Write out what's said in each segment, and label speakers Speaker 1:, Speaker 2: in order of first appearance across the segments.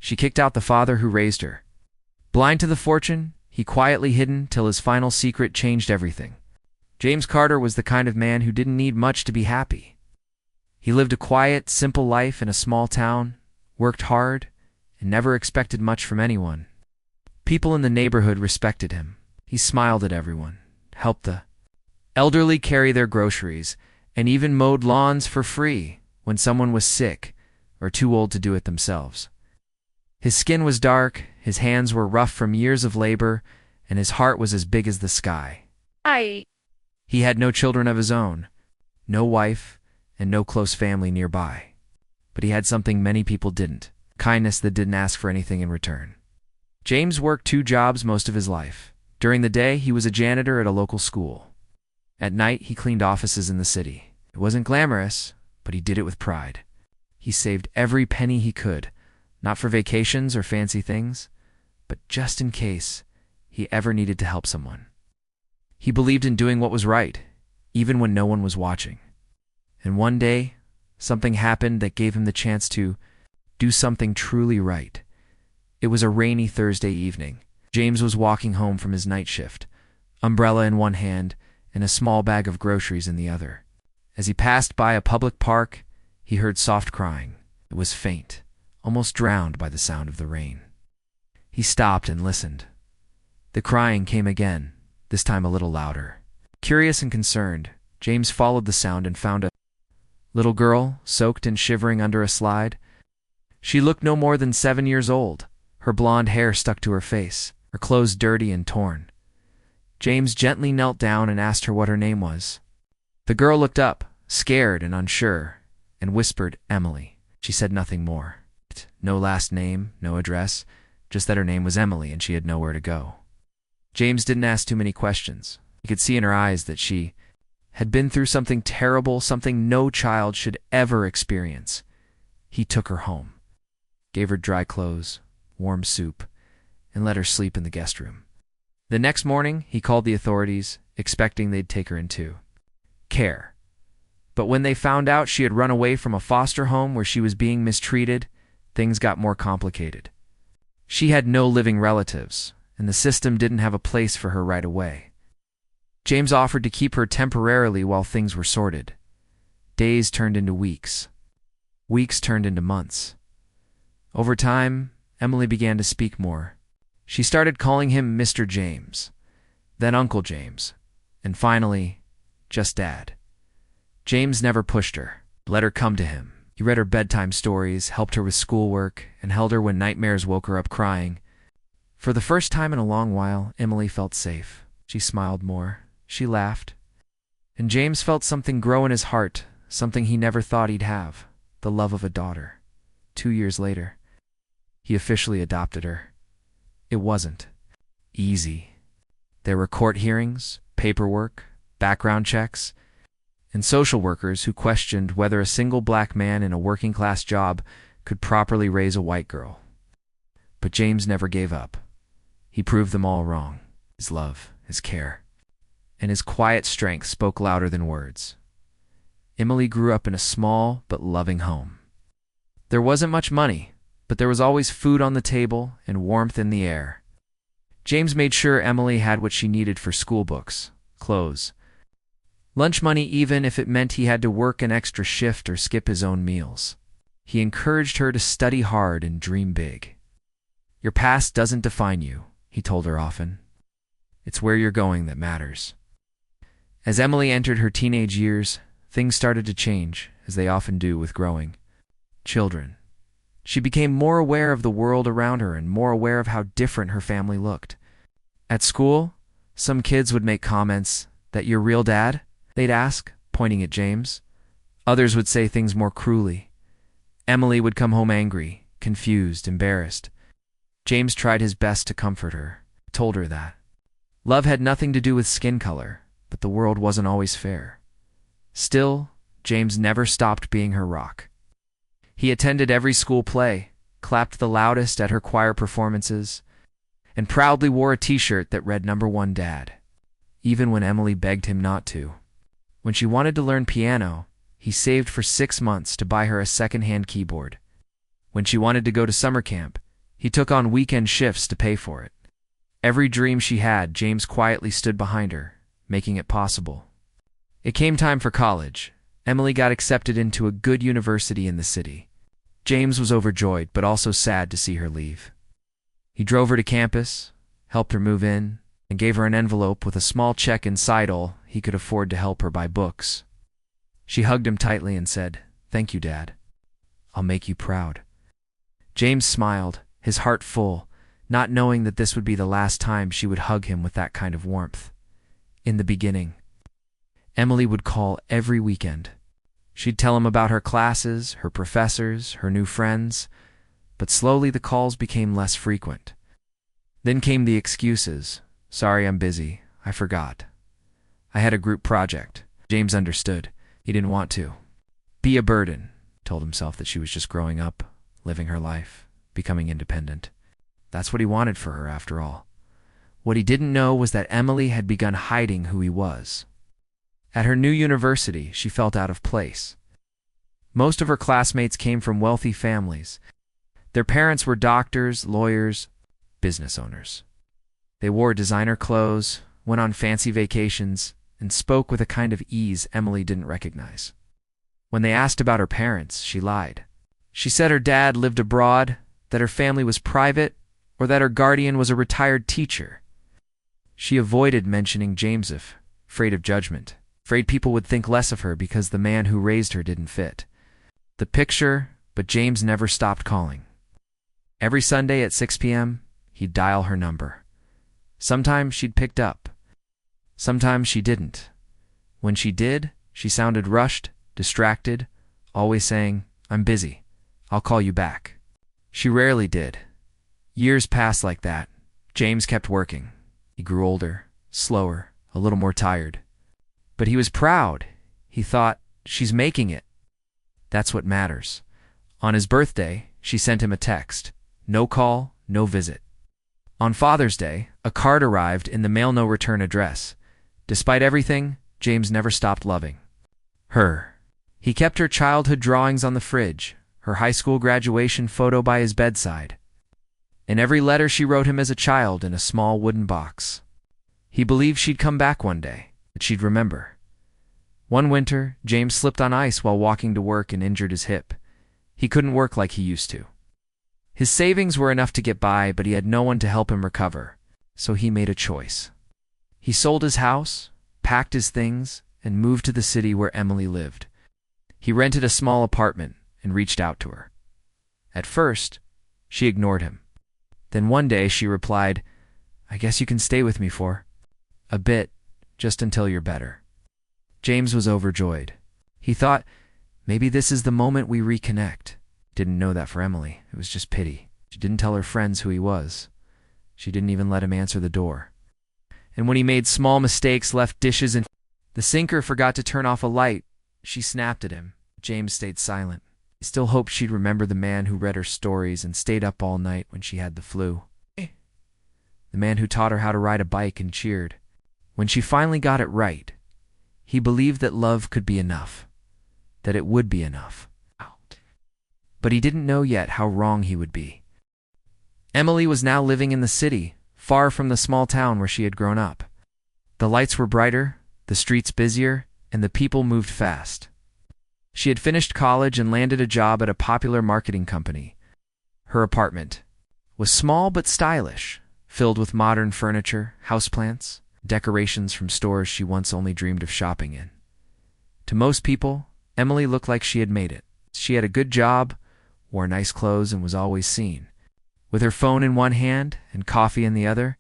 Speaker 1: She kicked out the father who raised her. Blind to the fortune, he quietly hidden till his final secret changed everything. James Carter was the kind of man who didn't need much to be happy. He lived a quiet, simple life in a small town, worked hard, and never expected much from anyone. People in the neighborhood respected him. He smiled at everyone, helped the elderly carry their groceries, and even mowed lawns for free when someone was sick or too old to do it themselves. His skin was dark, his hands were rough from years of labor, and his heart was as big as the sky. He had no children of his own, no wife, and no close family nearby. But he had something many people didn't: kindness that didn't ask for anything in return. James worked 2 jobs most of his life. During the day, he was a janitor at a local school. At night, he cleaned offices in the city. It wasn't glamorous, but he did it with pride. He saved every penny he could, not for vacations or fancy things, but just in case he ever needed to help someone. He believed in doing what was right, even when no one was watching. And one day, something happened that gave him the chance to do something truly right. It was a rainy Thursday evening. James was walking home from his night shift, umbrella in one hand and a small bag of groceries in the other. As he passed by a public park, he heard soft crying. It was faint, almost drowned by the sound of the rain. He stopped and listened. The crying came again, this time a little louder. Curious and concerned, James followed the sound and found a little girl, soaked and shivering under a slide. She looked no more than 7 years old. Her blonde hair stuck to her face, her clothes dirty and torn. James gently knelt down and asked her what her name was. The girl looked up, scared and unsure, and whispered, "Emily." She said nothing more. No last name, no address, just that her name was Emily and she had nowhere to go. James didn't ask too many questions. He could see in her eyes that she had been through something terrible, something no child should ever experience. He took her home, gave her dry clothes, warm soup, and let her sleep in the guest room. The next morning, he called the authorities, expecting they'd take her into care. But when they found out she had run away from a foster home where she was being mistreated, things got more complicated. She had no living relatives, and the system didn't have a place for her right away. James offered to keep her temporarily while things were sorted. Days turned into weeks. Weeks turned into months. Over time, Emily began to speak more. She started calling him Mr. James, then Uncle James, and finally, just Dad. James never pushed her, let her come to him. He read her bedtime stories, helped her with schoolwork, and held her when nightmares woke her up crying. For the first time in a long while, Emily felt safe. She smiled more. She laughed. And James felt something grow in his heart, something he never thought he'd have, the love of a daughter. 2 years later, he officially adopted her. It wasn't easy. There were court hearings, paperwork, background checks, and social workers who questioned whether a single black man in a working-class job could properly raise a white girl. But James never gave up. He proved them all wrong. His love, his care, and his quiet strength spoke louder than words. Emily grew up in a small but loving home. There wasn't much money, but there was always food on the table and warmth in the air. James made sure Emily had what she needed for school books, clothes, lunch money, even if it meant he had to work an extra shift or skip his own meals. He encouraged her to study hard and dream big. "Your past doesn't define you," he told her often. "It's where you're going that matters." As Emily entered her teenage years, things started to change, as they often do with growing children. She became more aware of the world around her and more aware of how different her family looked. At school, some kids would make comments, "That your real dad?" they'd ask, pointing at James. Others would say things more cruelly. Emily would come home angry, confused, embarrassed. James tried his best to comfort her, told her that love had nothing to do with skin color, but the world wasn't always fair. Still, James never stopped being her rock. He attended every school play, clapped the loudest at her choir performances, and proudly wore a t-shirt that read #1 Dad, even when Emily begged him not to. When she wanted to learn piano, he saved for 6 months to buy her a second-hand keyboard. When she wanted to go to summer camp, He took on weekend shifts to pay for it. Every dream she had, James quietly stood behind her, making it possible. It came time for college. Emily got accepted into a good university in the city. James was overjoyed, but also sad to see her leave. He drove her to campus, helped her move in, and gave her an envelope with a small check inside all he could afford to help her buy books. She hugged him tightly and said, "Thank you, Dad. I'll make you proud." James smiled, his heart full, not knowing that this would be the last time she would hug him with that kind of warmth. In the beginning, Emily would call every weekend. She'd tell him about her classes, her professors, her new friends, but slowly the calls became less frequent. Then came the excuses. "Sorry, I'm busy. I forgot. I had a group project." James understood. He didn't want to be a burden. Told himself that she was just growing up, living her life, becoming independent. That's what he wanted for her, after all. What he didn't know was that Emily had begun hiding who he was. At her new university, she felt out of place. Most of her classmates came from wealthy families. Their parents were doctors, lawyers, business owners. They wore designer clothes, went on fancy vacations, and spoke with a kind of ease Emily didn't recognize. When they asked about her parents, she lied. She said her dad lived abroad, that her family was private, or that her guardian was a retired teacher. She avoided mentioning James, afraid of judgment, afraid people would think less of her because the man who raised her didn't fit the picture, but James never stopped calling. Every Sunday at 6 p.m., he'd dial her number. Sometimes she'd picked up. Sometimes she didn't. When she did, she sounded rushed, distracted, always saying, "I'm busy. I'll call you back." She rarely did. Years passed like that. James kept working. He grew older, slower, a little more tired. But he was proud. He thought, "She's making it. That's what matters." On his birthday, she sent him a text. No call, no visit. On Father's Day, a card arrived in the mail no return address. Despite everything, James never stopped loving her. He kept her childhood drawings on the fridge, her high school graduation photo by his bedside, and every letter she wrote him as a child in a small wooden box. He believed she'd come back one day, that she'd remember. One winter, James slipped on ice while walking to work and injured his hip. He couldn't work like he used to. His savings were enough to get by, but he had no one to help him recover, so he made a choice. He sold his house, packed his things, and moved to the city where Emily lived. He rented a small apartment and reached out to her. At first, she ignored him. Then one day she replied, "I guess you can stay with me for a bit, just until you're better." James was overjoyed. He thought, maybe this is the moment we reconnect. Didn't know that for Emily. It was just pity. She didn't tell her friends who he was. She didn't even let him answer the door. And when he made small mistakes, left dishes in the sink or forgot to turn off a light, she snapped at him. James stayed silent. He still hoped she'd remember the man who read her stories and stayed up all night when she had the flu. The man who taught her how to ride a bike and cheered. When she finally got it right, he believed that love could be enough, that it would be enough. But he didn't know yet how wrong he would be. Emily was now living in the city, far from the small town where she had grown up. The lights were brighter, the streets busier, and the people moved fast. She had finished college and landed a job at a popular marketing company. Her apartment was small but stylish, filled with modern furniture, houseplants, decorations from stores she once only dreamed of shopping in. To most people, Emily looked like she had made it. She had a good job, wore nice clothes, and was always seen, with her phone in one hand and coffee in the other.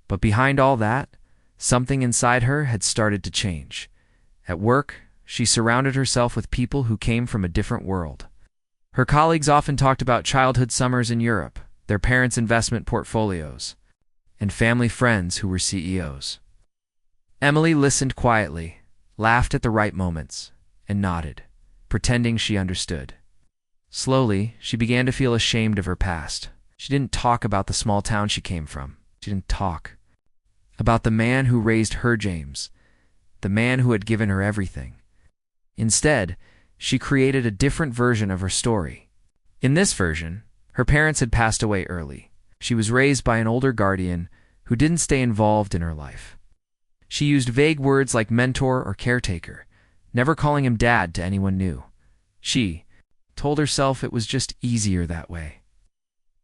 Speaker 1: But behind all that, something inside her had started to change. At work, she surrounded herself with people who came from a different world. Her colleagues often talked about childhood summers in Europe, their parents' investment portfolios, and family friends who were CEOs. Emily listened quietly, laughed at the right moments, and nodded, pretending she understood. Slowly, she began to feel ashamed of her past. She didn't talk about the small town she came from. She didn't talk about the man who raised her James, the man who had given her everything. Instead, she created a different version of her story. In this version, Her parents had passed away early. She was raised by an older guardian who didn't stay involved in her life. She used vague words like mentor or caretaker, never calling him dad to anyone new. She told herself it was just easier that way.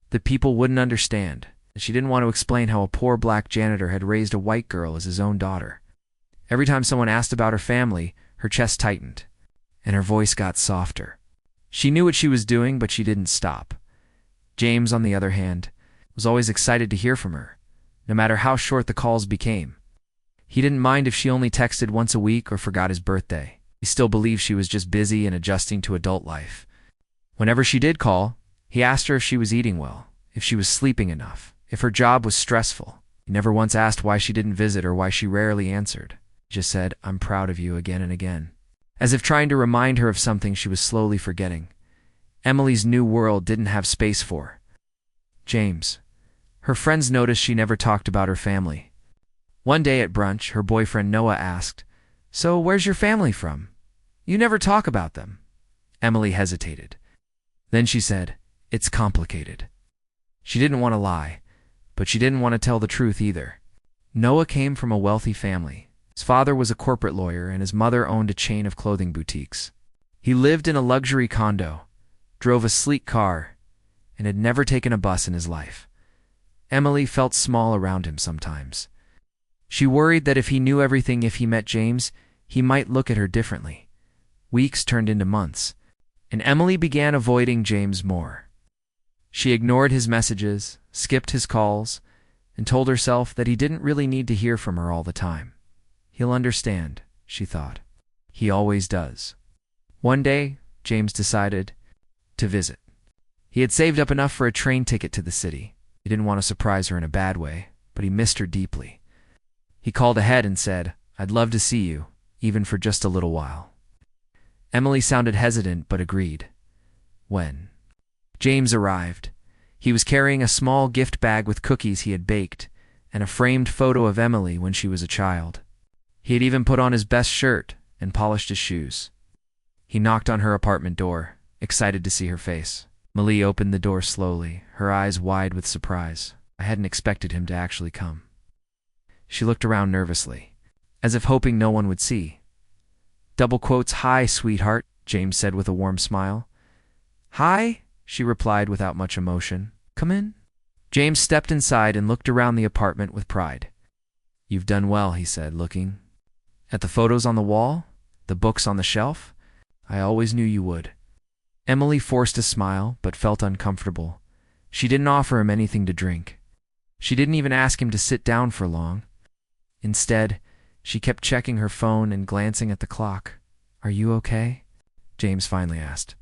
Speaker 1: The people wouldn't understand. She didn't want to explain how a poor black janitor had raised a white girl as his own daughter. Every time someone asked about her family, her chest tightened, and her voice got softer. She knew what she was doing, but she didn't stop. James, on the other hand, was always excited to hear from her, no matter how short the calls became. He didn't mind if she only texted once a week or forgot his birthday. He still believed she was just busy and adjusting to adult life. Whenever she did call, he asked her if she was eating well, if she was sleeping enough, if her job was stressful. He never once asked why she didn't visit or why she rarely answered. He just said, "I'm proud of you," again and again, as if trying to remind her of something she was slowly forgetting. Emily's new world didn't have space for James. Her friends noticed she never talked about her family. One day at brunch, her boyfriend Noah asked, "So where's your family from? You never talk about them." Emily hesitated. Then she said, "It's complicated." She didn't want to lie, but she didn't want to tell the truth either. Noah came from a wealthy family. His father was a corporate lawyer and his mother owned a chain of clothing boutiques. He lived in a luxury condo, drove a sleek car, and had never taken a bus in his life. Emily felt small around him sometimes. She worried that if he knew everything, if he met James, he might look at her differently. Weeks turned into months, and Emily began avoiding James more. She ignored his messages, skipped his calls, and told herself that he didn't really need to hear from her all the time. He'll understand, she thought. He always does. One day, James decided to visit. He had saved up enough for a train ticket to the city. He didn't want to surprise her in a bad way, but he missed her deeply. He called ahead and said, "I'd love to see you, even for just a little while." Emily sounded hesitant but agreed. When James arrived, he was carrying a small gift bag with cookies he had baked and a framed photo of Emily when she was a child. He had even put on his best shirt and polished his shoes. He knocked on her apartment door, excited to see her face. Emily opened the door slowly, her eyes wide with surprise. I hadn't expected him to actually come. She looked around nervously, as if hoping no one would see. "Double quotes, hi, sweetheart," James said with a warm smile. "Hi," she replied without much emotion. "Come in." James stepped inside and looked around the apartment with pride. "You've done well," he said, looking at the photos on the wall, the books on the shelf. "I always knew you would." Emily forced a smile, but felt uncomfortable. She didn't offer him anything to drink. She didn't even ask him to sit down for long. Instead, she kept checking her phone and glancing at the clock. "Are you okay?" James finally asked.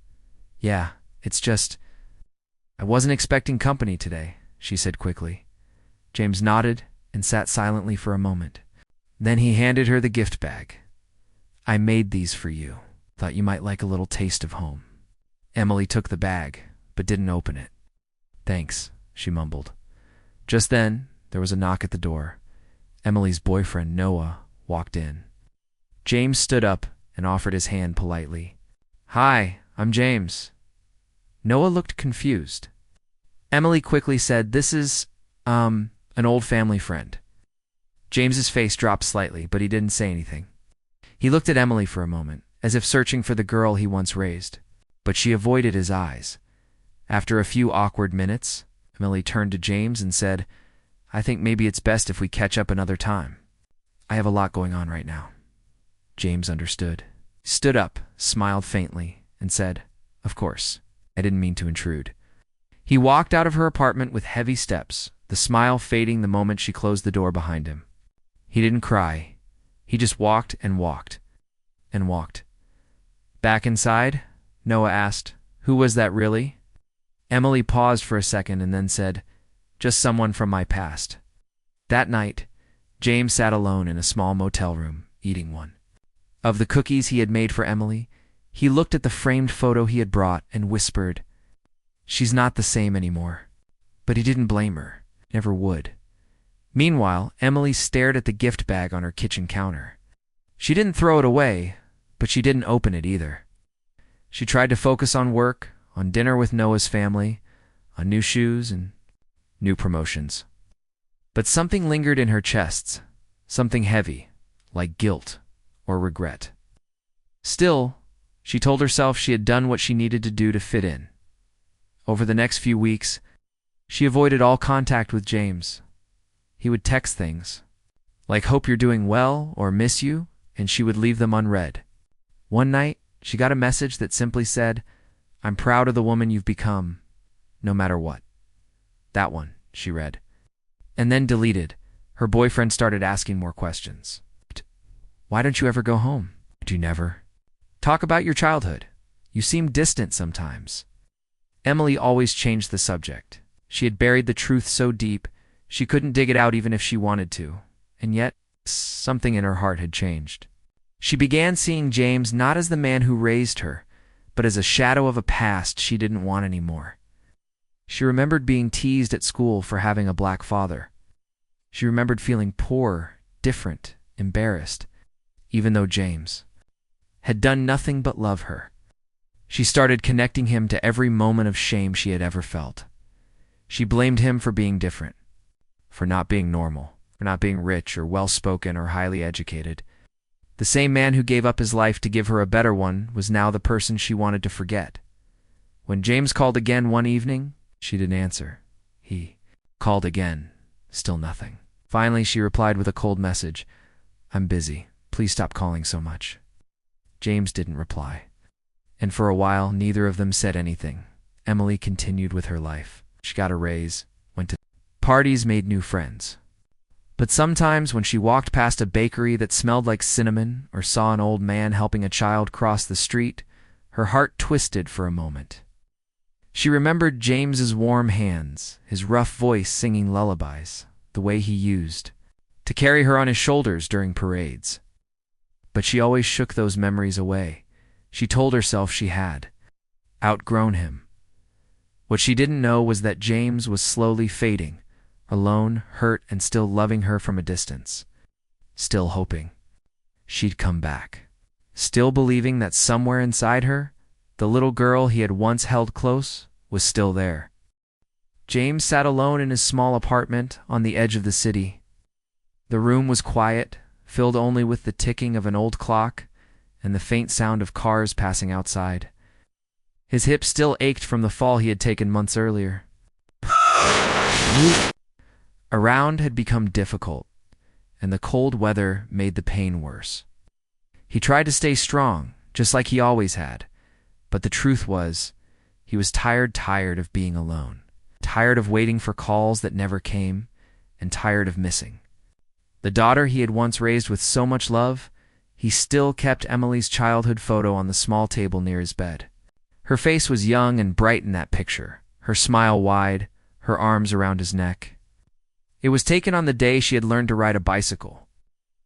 Speaker 1: "Yeah, it's just, I wasn't expecting company today," she said quickly. James nodded and sat silently for a moment. Then he handed her the gift bag. "I made these for you. Thought you might like a little taste of home." Emily took the bag, but didn't open it. "Thanks," she mumbled. Just then, there was a knock at the door. Emily's boyfriend, Noah, walked in. James stood up and offered his hand politely. "Hi, I'm James." Noah looked confused. Emily quickly said, "This is, an old family friend." James's face dropped slightly, but he didn't say anything. He looked at Emily for a moment, as if searching for the girl he once raised, but she avoided his eyes. After a few awkward minutes, Emily turned to James and said, "I think maybe it's best if we catch up another time. I have a lot going on right now." James understood. He stood up, smiled faintly, and said, "Of course. I didn't mean to intrude." He walked out of her apartment with heavy steps, the smile fading the moment she closed the door behind him. He didn't cry. He just walked and walked and walked. Back inside, Noah asked, "Who was that really?" Emily paused for a second and then said, "Just someone from my past." That night, James sat alone in a small motel room, eating one of the cookies he had made for Emily. He looked at the framed photo he had brought and whispered, "She's not the same anymore." But he didn't blame her, never would. Meanwhile, Emily stared at the gift bag on her kitchen counter. She didn't throw it away, but she didn't open it either. She tried to focus on work, on dinner with Noah's family, on new shoes and new promotions. But something lingered in her chest, something heavy, like guilt or regret. Still, she told herself she had done what she needed to do to fit in. Over the next few weeks, she avoided all contact with James. He would text things, like "hope you're doing well" or "miss you," and she would leave them unread. One night, she got a message that simply said, "I'm proud of the woman you've become, no matter what." That one, she read, and then deleted. Her boyfriend started asking more questions. "Why don't you ever go home? Do you never talk about your childhood? You seem distant sometimes." Emily always changed the subject. She had buried the truth so deep, she couldn't dig it out even if she wanted to. And yet, something in her heart had changed. She began seeing James not as the man who raised her, but as a shadow of a past she didn't want anymore. She remembered being teased at school for having a black father. She remembered feeling poor, different, embarrassed, even though James had done nothing but love her. She started connecting him to every moment of shame she had ever felt. She blamed him for being different, for not being normal, for not being rich or well-spoken or highly educated. The same man who gave up his life to give her a better one was now the person she wanted to forget. When James called again one evening, she didn't answer. He called again, still nothing. Finally, she replied with a cold message, "I'm busy. Please stop calling so much." James didn't reply. And for a while, neither of them said anything. Emily continued with her life. She got a raise, went to parties, made new friends. But sometimes when she walked past a bakery that smelled like cinnamon or saw an old man helping a child cross the street, her heart twisted for a moment. She remembered James's warm hands, his rough voice singing lullabies, the way he used to carry her on his shoulders during parades. But she always shook those memories away. She told herself she had outgrown him. What she didn't know was that James was slowly fading, alone, hurt, and still loving her from a distance. Still hoping she'd come back. Still believing that somewhere inside her, the little girl he had once held close was still there. James sat alone in his small apartment on the edge of the city. The room was quiet, filled only with the ticking of an old clock and the faint sound of cars passing outside. His hip still ached from the fall he had taken months earlier. Around had become difficult, and the cold weather made the pain worse. He tried to stay strong, just like he always had, but the truth was, he was tired of being alone, tired of waiting for calls that never came, and tired of missing. The daughter he had once raised with so much love, he still kept Emily's childhood photo on the small table near his bed. Her face was young and bright in that picture, her smile wide, her arms around his neck. It was taken on the day she had learned to ride a bicycle.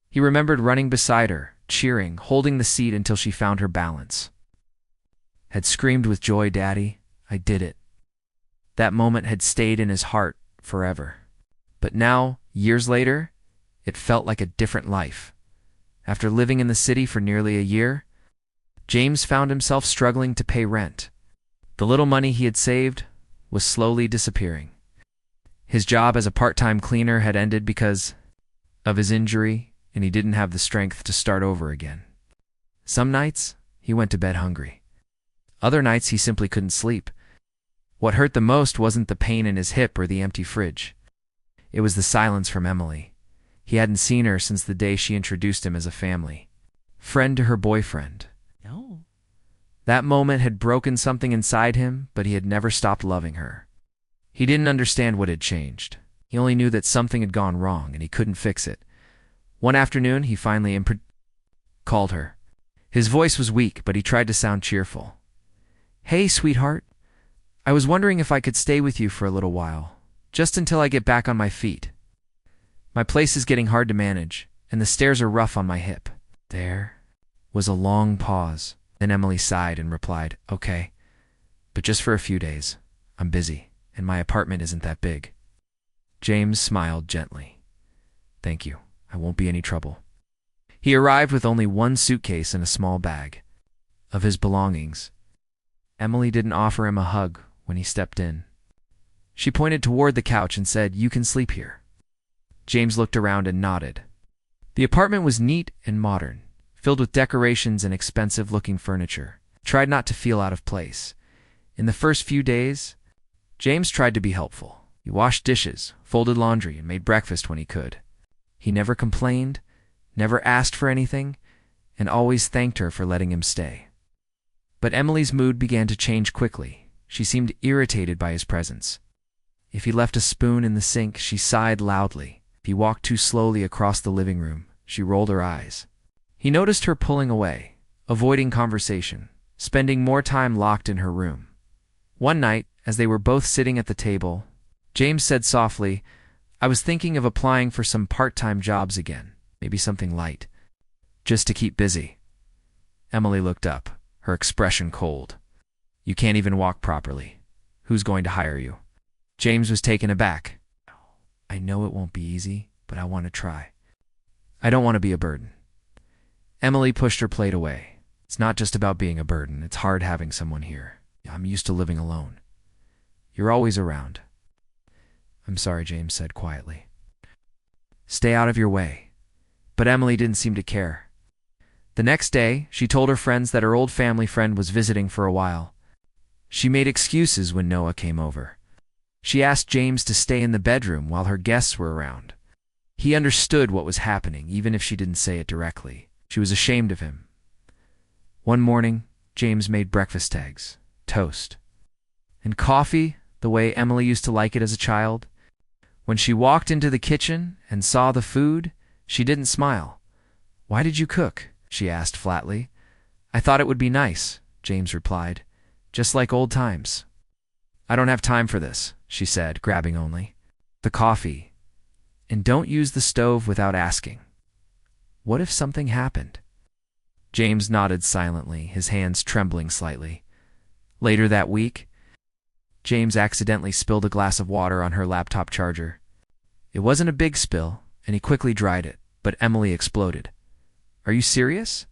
Speaker 1: He remembered running beside her, cheering, holding the seat until she found her balance. Had screamed with joy, "Daddy, I did it." That moment had stayed in his heart forever. But now, years later, it felt like a different life. After living in the city for nearly a year, James found himself struggling to pay rent. The little money he had saved was slowly disappearing. His job as a part-time cleaner had ended because of his injury, and he didn't have the strength to start over again. Some nights, he went to bed hungry. Other nights, he simply couldn't sleep. What hurt the most wasn't the pain in his hip or the empty fridge. It was the silence from Emily. He hadn't seen her since the day she introduced him as a family friend to her boyfriend.
Speaker 2: No.
Speaker 1: That moment had broken something inside him, but he had never stopped loving her. He didn't understand what had changed. He only knew that something had gone wrong, and he couldn't fix it. One afternoon, he finally called her. His voice was weak, but he tried to sound cheerful. "Hey, sweetheart. I was wondering if I could stay with you for a little while, just until I get back on my feet. My place is getting hard to manage, and the stairs are rough on my hip." There was a long pause. Then Emily sighed and replied, "Okay, but just for a few days. I'm busy, and my apartment isn't that big." James smiled gently. "Thank you. I won't be any trouble." He arrived with only one suitcase and a small bag of his belongings. Emily didn't offer him a hug when he stepped in. She pointed toward the couch and said, "You can sleep here." James looked around and nodded. The apartment was neat and modern, filled with decorations and expensive-looking furniture. He tried not to feel out of place. In the first few days, James tried to be helpful. He washed dishes, folded laundry, and made breakfast when he could. He never complained, never asked for anything, and always thanked her for letting him stay. But Emily's mood began to change quickly. She seemed irritated by his presence. If he left a spoon in the sink, she sighed loudly. If he walked too slowly across the living room, she rolled her eyes. He noticed her pulling away, avoiding conversation, spending more time locked in her room. One night, as they were both sitting at the table, James said softly, "I was thinking of applying for some part-time jobs again, maybe something light, just to keep busy." Emily looked up, her expression cold. "You can't even walk properly. Who's going to hire you?" James was taken aback. "I know it won't be easy, but I want to try. I don't want to be a burden." Emily pushed her plate away. "It's not just about being a burden. It's hard having someone here. I'm used to living alone. You're always around." "I'm sorry," James said quietly. "Stay out of your way." But Emily didn't seem to care. The next day, she told her friends that her old family friend was visiting for a while. She made excuses when Noah came over. She asked James to stay in the bedroom while her guests were around. He understood what was happening, even if she didn't say it directly. She was ashamed of him. One morning, James made breakfast eggs, toast, and coffee the way Emily used to like it as a child. When she walked into the kitchen and saw the food, she didn't smile. "Why did you cook?" she asked flatly. "I thought it would be nice," James replied, "just like old times." "I don't have time for this," she said, grabbing only the coffee. "And don't use the stove without asking. What if something happened?" James nodded silently, his hands trembling slightly. Later that week, James accidentally spilled a glass of water on her laptop charger. It wasn't a big spill, and he quickly dried it, but Emily exploded. "Are you serious?"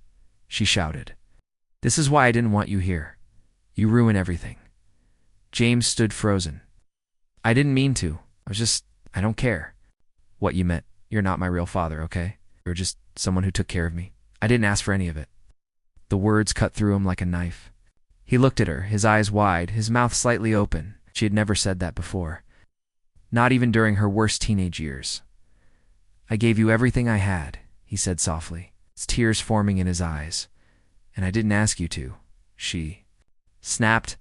Speaker 1: she shouted. "This is why I didn't want you here. You ruin everything." James stood frozen. "I didn't mean to. I don't care." "What you meant? You're not my real father, okay? You're just someone who took care of me. I didn't ask for any of it." The words cut through him like a knife. He looked at her, his eyes wide, his mouth slightly open. She had never said that before. Not even during her worst teenage years. "I gave you everything I had," he said softly, his tears forming in his eyes. "And I didn't ask you to." She snapped,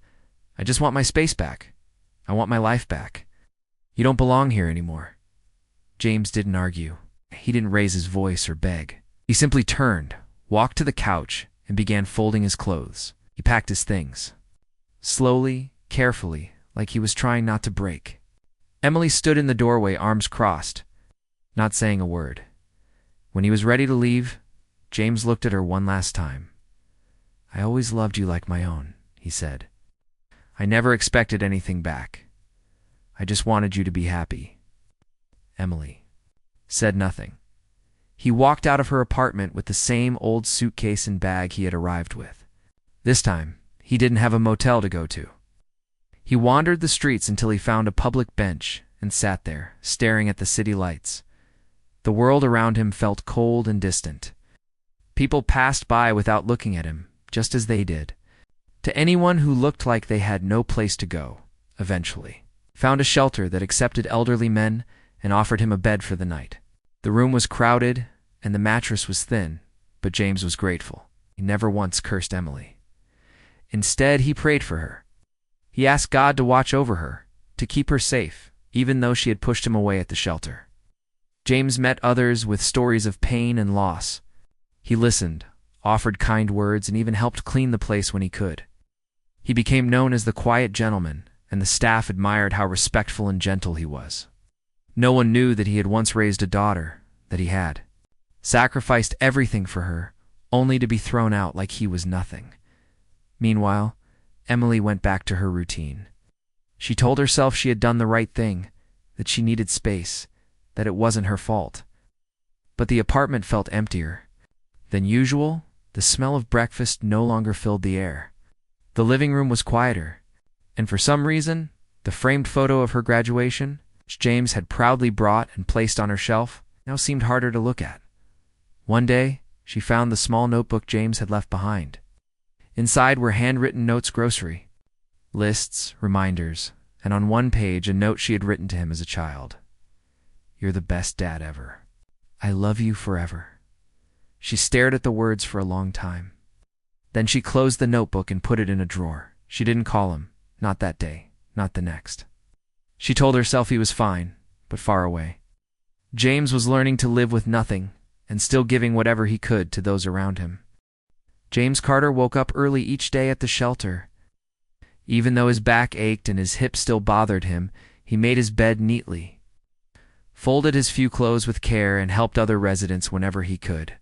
Speaker 1: "I just want my space back. I want my life back. You don't belong here anymore." James didn't argue. He didn't raise his voice or beg. He simply turned, walked to the couch, and began folding his clothes. He packed his things. Slowly, carefully, like he was trying not to break. Emily stood in the doorway, arms crossed, not saying a word. When he was ready to leave, James looked at her one last time. "I always loved you like my own," he said. "I never expected anything back. I just wanted you to be happy." Emily said nothing. He walked out of her apartment with the same old suitcase and bag he had arrived with. This time, he didn't have a motel to go to. He wandered the streets until he found a public bench and sat there, staring at the city lights. The world around him felt cold and distant. People passed by without looking at him, just as they did. To anyone who looked like they had no place to go, eventually, found a shelter that accepted elderly men and offered him a bed for the night. The room was crowded and the mattress was thin, but James was grateful. He never once cursed Emily. Instead, he prayed for her. He asked God to watch over her, to keep her safe, even though she had pushed him away at the shelter. James met others with stories of pain and loss. He listened, offered kind words, and even helped clean the place when he could. He became known as the quiet gentleman, and the staff admired how respectful and gentle he was. No one knew that he had once raised a daughter, that he had sacrificed everything for her, only to be thrown out like he was nothing. Meanwhile, Emily went back to her routine. She told herself she had done the right thing, that she needed space, that it wasn't her fault. But the apartment felt emptier than usual. The smell of breakfast no longer filled the air. The living room was quieter, and for some reason, The framed photo of her graduation, which James had proudly brought and placed on her shelf, now seemed harder to look at. One day, she found the small notebook James had left behind. Inside were handwritten notes, grocery lists, reminders, and on one page a note she had written to him as a child. "You're the best dad ever. I love you forever." She stared at the words for a long time. Then she closed the notebook and put it in a drawer. She didn't call him, not that day, not the next. She told herself he was fine, but far away. James was learning to live with nothing and still giving whatever he could to those around him. James Carter woke up early each day at the shelter. Even though his back ached and his hips still bothered him, he made his bed neatly, folded his few clothes with care, and helped other residents whenever he could.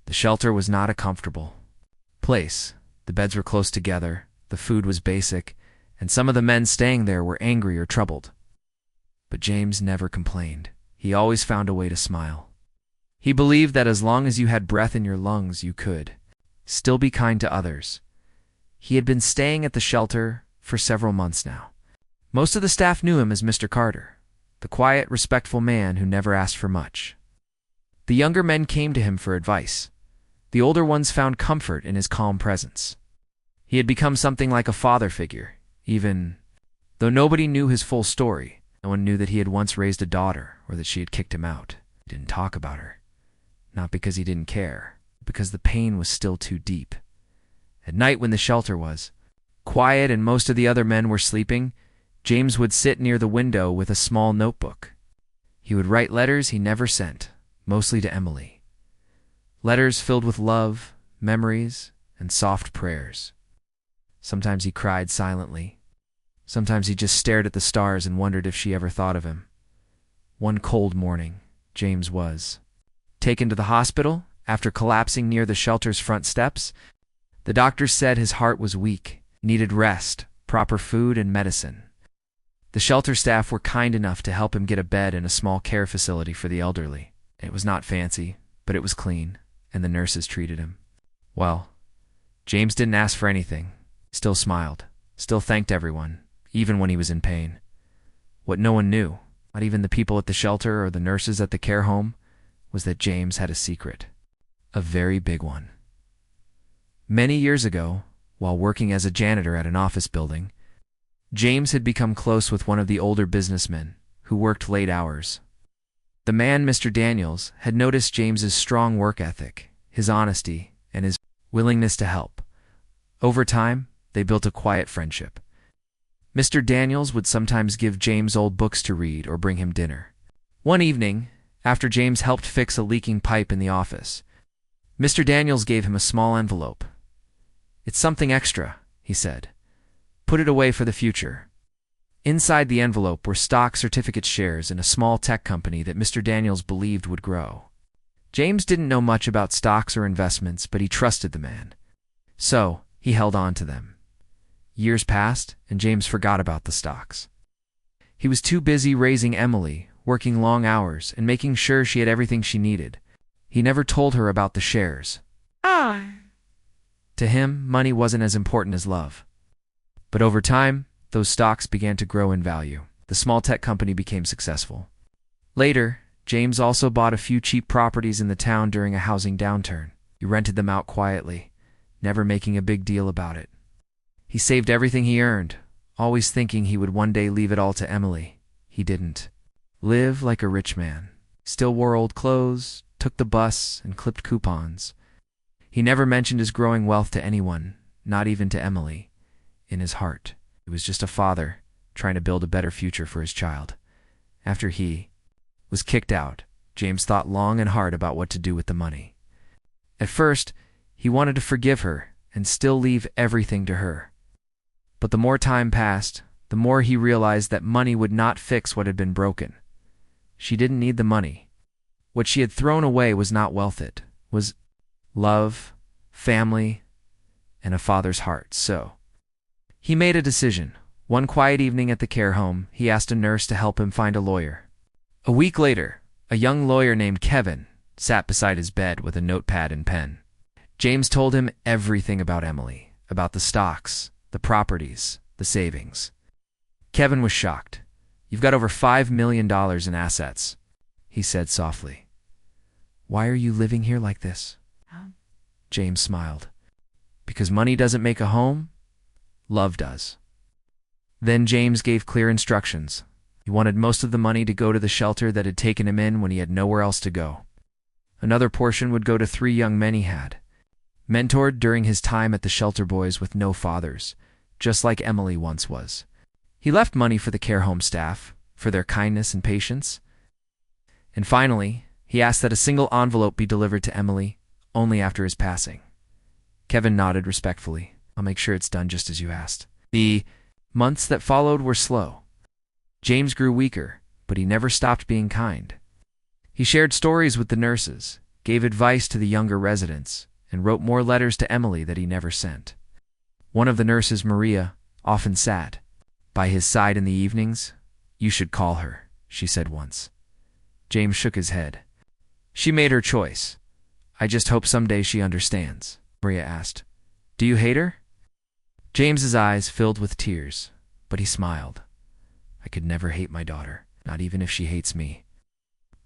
Speaker 1: The shelter was not a comfortable place. The beds were close together, the food was basic, and some of the men staying there were angry or troubled. But James never complained. He always found a way to smile. He believed that as long as you had breath in your lungs, you could still be kind to others. He had been staying at the shelter for several months now. Most of the staff knew him as Mr. Carter, the quiet, respectful man who never asked for much. The younger men came to him for advice. The older ones found comfort in his calm presence. He had become something like a father figure, even though nobody knew his full story. No one knew that he had once raised a daughter or that she had kicked him out. He didn't talk about her, not because he didn't care, but because the pain was still too deep. At night, when the shelter was quiet and most of the other men were sleeping, James would sit near the window with a small notebook. He would write letters he never sent, mostly to Emily. Letters filled with love, memories, and soft prayers. Sometimes he cried silently. Sometimes he just stared at the stars and wondered if she ever thought of him. One cold morning, James was taken to the hospital after collapsing near the shelter's front steps. The doctors said his heart was weak, needed rest, proper food, and medicine. The shelter staff were kind enough to help him get a bed in a small care facility for the elderly. It was not fancy, but it was clean, and the nurses treated him well. James didn't ask for anything. Still smiled, still thanked everyone, even when he was in pain. What no one knew, not even the people at the shelter or the nurses at the care home, was that James had a secret. A very big one. Many years ago, while working as a janitor at an office building, James had become close with one of the older businessmen who worked late hours. The man, Mr. Daniels, had noticed James's strong work ethic, his honesty, and his willingness to help. Over time, they built a quiet friendship. Mr. Daniels would sometimes give James old books to read or bring him dinner. One evening, after James helped fix a leaking pipe in the office, Mr. Daniels gave him a small envelope. "It's something extra," he said. "Put it away for the future." Inside the envelope were stock certificate shares in a small tech company that Mr. Daniels believed would grow. James didn't know much about stocks or investments, but he trusted the man. So, he held on to them. Years passed, and James forgot about the stocks. He was too busy raising Emily, working long hours, and making sure she had everything she needed. He never told her about the shares. To him, money wasn't as important as love. But over time, those stocks began to grow in value. The small tech company became successful. Later, James also bought a few cheap properties in the town during a housing downturn. He rented them out quietly, never making a big deal about it. He saved everything he earned, always thinking he would one day leave it all to Emily. He didn't. Live like a rich man. Still wore old clothes, took the bus, and clipped coupons. He never mentioned his growing wealth to anyone, not even to Emily. In his heart, he was just a father trying to build a better future for his child. After he was kicked out, James thought long and hard about what to do with the money. At first, he wanted to forgive her and still leave everything to her. But the more time passed, the more he realized that money would not fix what had been broken. She didn't need the money. What she had thrown away was not wealth, it was love, family, and a father's heart. So he made a decision. One quiet evening at the care home, he asked a nurse to help him find a lawyer. A week later, a young lawyer named Kevin sat beside his bed with a notepad and pen. James told him everything about Emily, about the stocks, the properties, the savings. Kevin was shocked. "You've got over $5 million in assets," he said softly. "Why are you living here like this?" James smiled. "Because money doesn't make a home, love does." Then James gave clear instructions. He wanted most of the money to go to the shelter that had taken him in when he had nowhere else to go. Another portion would go to 3 young men he had mentored during his time at the shelter, boys with no fathers, just like Emily once was. He left money for the care home staff, for their kindness and patience. And finally, he asked that a single envelope be delivered to Emily only after his passing. Kevin nodded respectfully. "I'll make sure it's done just as you asked." The months that followed were slow. James grew weaker, but he never stopped being kind. He shared stories with the nurses, gave advice to the younger residents, and wrote more letters to Emily that he never sent. One of the nurses, Maria, often sat by his side in the evenings. "You should call her," she said once. James shook his head. "She made her choice. I just hope someday she understands," Maria asked. "Do you hate her?" James's eyes filled with tears, but he smiled. "I could never hate my daughter, not even if she hates me."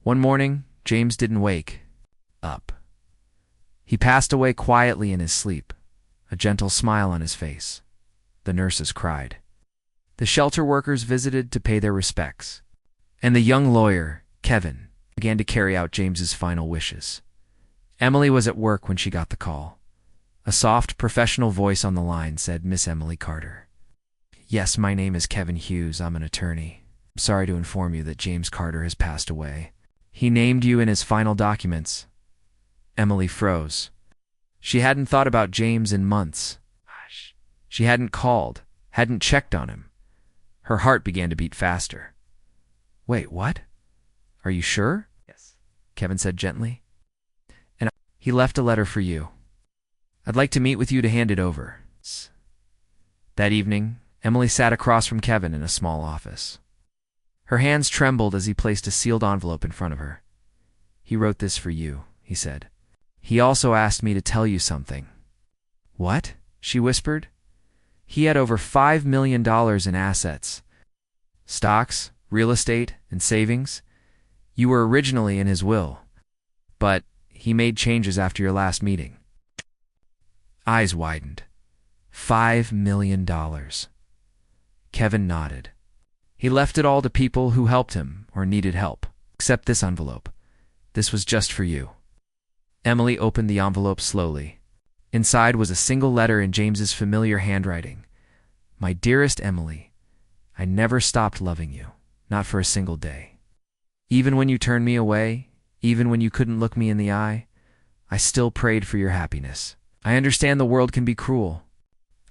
Speaker 1: One morning, James didn't wake up. He passed away quietly in his sleep, a gentle smile on his face. The nurses cried. The shelter workers visited to pay their respects. And the young lawyer, Kevin, began to carry out James's final wishes. Emily was at work when she got the call. A soft, professional voice on the line said, "Miss Emily Carter." "Yes, my name is Kevin Hughes. I'm an attorney. I'm sorry to inform you that James Carter has passed away. He named you in his final documents." Emily froze. She hadn't thought about James in months. She hadn't called, hadn't checked on him. Her heart began to beat faster. "Wait, what? Are you sure?" "Yes," Kevin said gently. "And he left a letter for you. I'd like to meet with you to hand it over." That evening, Emily sat across from Kevin in a small office. Her hands trembled as he placed a sealed envelope in front of her. "He wrote this for you," he said. "He also asked me to tell you something." "What?" she whispered. "He had over $5 million in assets. Stocks, real estate, and savings. You were originally in his will, but he made changes after your last meeting." Eyes widened. $5 million. Kevin nodded. "He left it all to people who helped him or needed help, except this envelope. This was just for you." Emily opened the envelope slowly. Inside was a single letter in James's familiar handwriting. "My dearest Emily, I never stopped loving you, not for a single day. Even when you turned me away, even when you couldn't look me in the eye, I still prayed for your happiness. I understand the world can be cruel.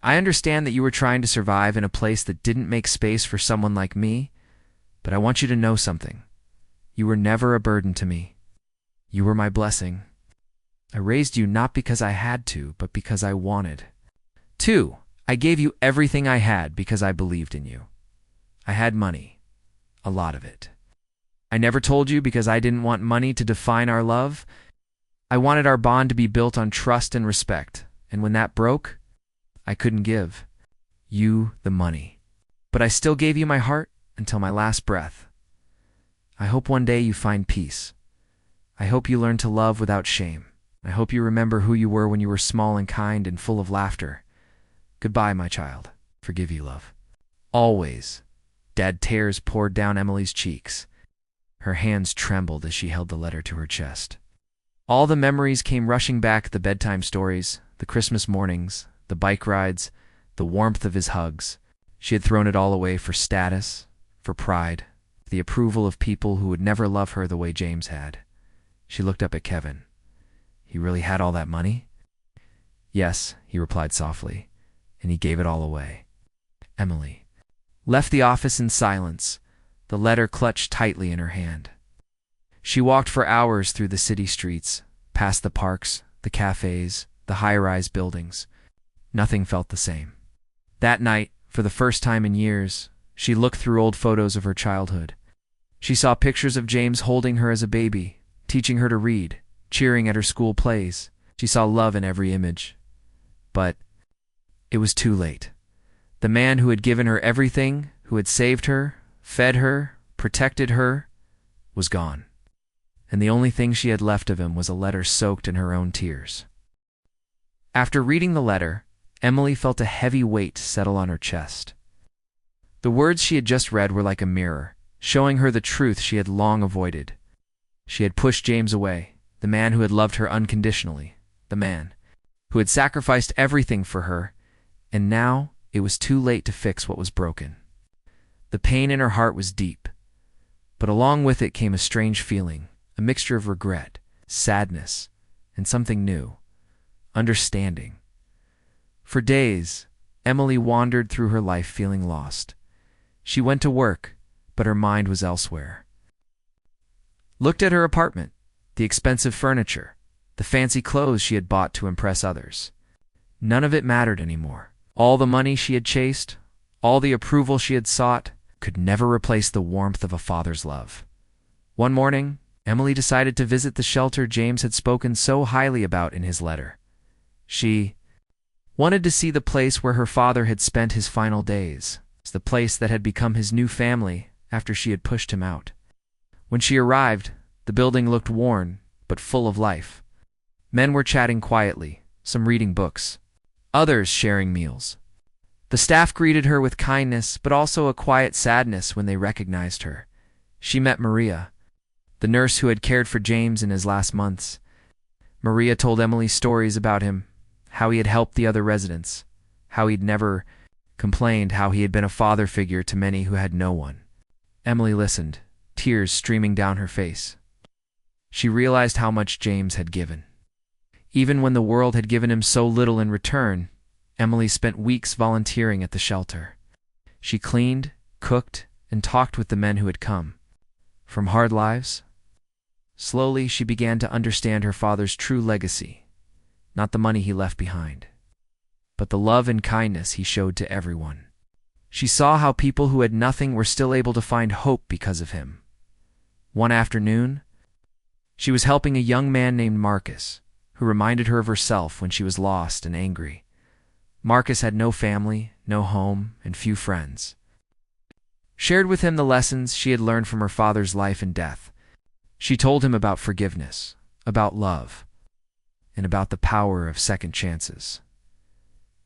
Speaker 1: I understand that you were trying to survive in a place that didn't make space for someone like me, but I want you to know something. You were never a burden to me. You were my blessing. I raised you not because I had to, but because I wanted. 2, I gave you everything I had because I believed in you. I had money, a lot of it. I never told you because I didn't want money to define our love. I wanted our bond to be built on trust and respect, and when that broke, I couldn't give you the money. But I still gave you my heart until my last breath. I hope one day you find peace. I hope you learn to love without shame. I hope you remember who you were when you were small and kind and full of laughter. Goodbye, my child. Forgive you, love. Always." Dead tears poured down Emily's cheeks. Her hands trembled as she held the letter to her chest. All the memories came rushing back, the bedtime stories, the Christmas mornings, the bike rides, the warmth of his hugs. She had thrown it all away for status, for pride, the approval of people who would never love her the way James had. She looked up at Kevin. "He really had all that money?" "Yes," he replied softly, "and he gave it all away." Emily left the office in silence, the letter clutched tightly in her hand. She walked for hours through the city streets, past the parks, the cafes, the high-rise buildings. Nothing felt the same. That night, for the first time in years, she looked through old photos of her childhood. She saw pictures of James holding her as a baby, teaching her to read, cheering at her school plays. She saw love in every image. But it was too late. The man who had given her everything who had saved her, fed her, protected her, was gone. And the only thing she had left of him was a letter soaked in her own tears. After reading the letter, Emily felt a heavy weight settle on her chest. The words she had just read were like a mirror, showing her the truth she had long avoided. She had pushed James away, the man who had loved her unconditionally, the man who had sacrificed everything for her, and now it was too late to fix what was broken. The pain in her heart was deep, but along with it came a strange feeling, a mixture of regret, sadness, and something new, understanding. For days, Emily wandered through her life feeling lost. She went to work, but her mind was elsewhere. Looked at her apartment, the expensive furniture, the fancy clothes she had bought to impress others. None of it mattered anymore. All the money she had chased, all the approval she had sought, could never replace the warmth of a father's love. One morning, Emily decided to visit the shelter James had spoken so highly about in his letter. She wanted to see the place where her father had spent his final days, the place that had become his new family after she had pushed him out. When she arrived, the building looked worn, but full of life. Men were chatting quietly, some reading books, others sharing meals. The staff greeted her with kindness, but also a quiet sadness when they recognized her. She met Maria, the nurse who had cared for James in his last months. Maria told Emily stories about him, how he had helped the other residents, how he'd never complained, how he had been a father figure to many who had no one. Emily listened, tears streaming down her face. She realized how much James had given. Even when the world had given him so little in return, Emily spent weeks volunteering at the shelter. She cleaned, cooked, and talked with the men who had come from hard lives. Slowly, she began to understand her father's true legacy, not the money he left behind, but the love and kindness he showed to everyone. She saw how people who had nothing were still able to find hope because of him. One afternoon, she was helping a young man named Marcus, who reminded her of herself when she was lost and angry. Marcus had no family, no home, and few friends. Shared with him the lessons she had learned from her father's life and death. She told him about forgiveness, about love, and about the power of second chances.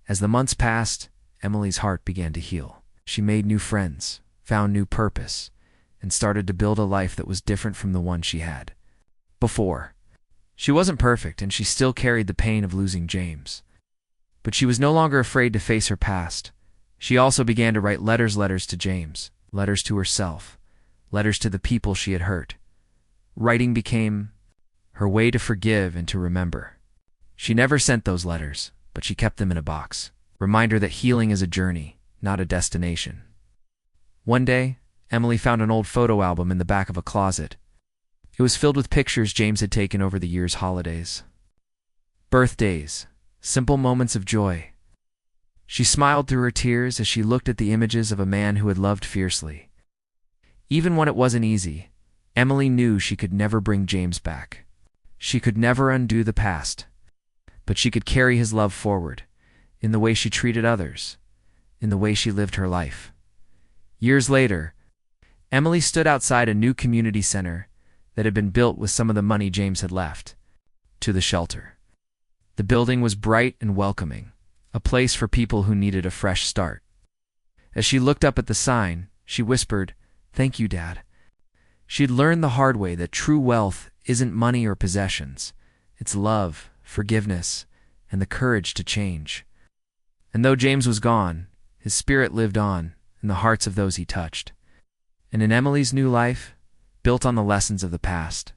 Speaker 1: As the months passed, Emily's heart began to heal. She made new friends, found new purpose, and started to build a life that was different from the one she had before. She wasn't perfect, and she still carried the pain of losing James. But she was no longer afraid to face her past. She also began to write letters to James, letters to herself, letters to the people she had hurt. Writing became her way to forgive and to remember. She never sent those letters, but she kept them in a box. Reminder that healing is a journey, not a destination. One day, Emily found an old photo album in the back of a closet. It was filled with pictures James had taken over the year's holidays. Birthdays, simple moments of joy. She smiled through her tears as she looked at the images of a man who had loved fiercely. Even when it wasn't easy, Emily knew she could never bring James back. She could never undo the past, but she could carry his love forward, in the way she treated others, in the way she lived her life. Years later, Emily stood outside a new community center that had been built with some of the money James had left to the shelter. The building was bright and welcoming, a place for people who needed a fresh start. As she looked up at the sign, she whispered, "Thank you, Dad." She'd learned the hard way that true wealth isn't money or possessions. It's love, forgiveness, and the courage to change. And though James was gone, his spirit lived on in the hearts of those he touched. And in Emily's new life, built on the lessons of the past,